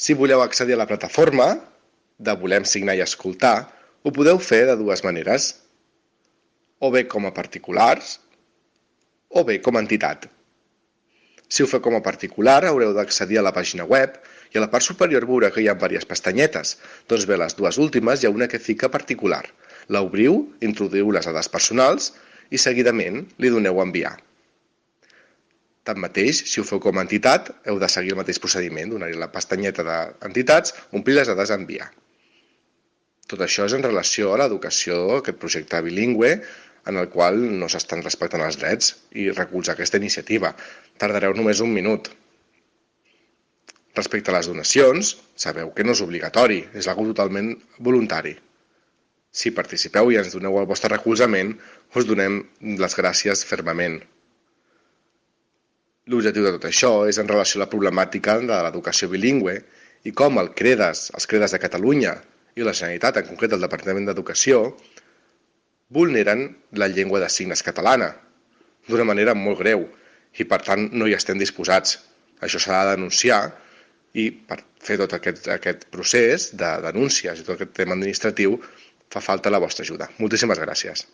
Si voleu accedir a la plataforma de Volem signar i escoltar, ho podeu fer de dues maneres, o bé com a particulars, o bé com a entitat. Si ho feu com a particular, haureu d'accedir a la pàgina web i a la part superior veureu que hi ha diverses pestanyetes. Doncs bé, les dues últimes hi ha una que fica particular. L'obriu, introduïu les dades personals i seguidament li doneu a enviar. Tanmateix, si ho feu com a entitat, heu de seguir el mateix procediment, donar-hi la pestanyeta d'entitats, omplir les dades a enviar. Tot això és en relació a l'educació, aquest projecte bilingüe, en el qual no s'estan respectant els drets i recolzar aquesta iniciativa. Tardareu només un minut. Respecte a les donacions, sabeu que no és obligatori, és algo totalment voluntari. Si participeu i ens doneu el vostre recolzament, us donem les gràcies fermament. L'objectiu de tot això és en relació a la problemàtica de l'educació bilingüe i com els CREDAS de Catalunya i la Generalitat, en concret el Departament d'Educació, vulneren la llengua de signes catalana d'una manera molt greu i per tant no hi estem disposats. Això s'ha de denunciar i per fer tot aquest procés de denúncies i tot aquest tema administratiu fa falta la vostra ajuda. Moltíssimes gràcies.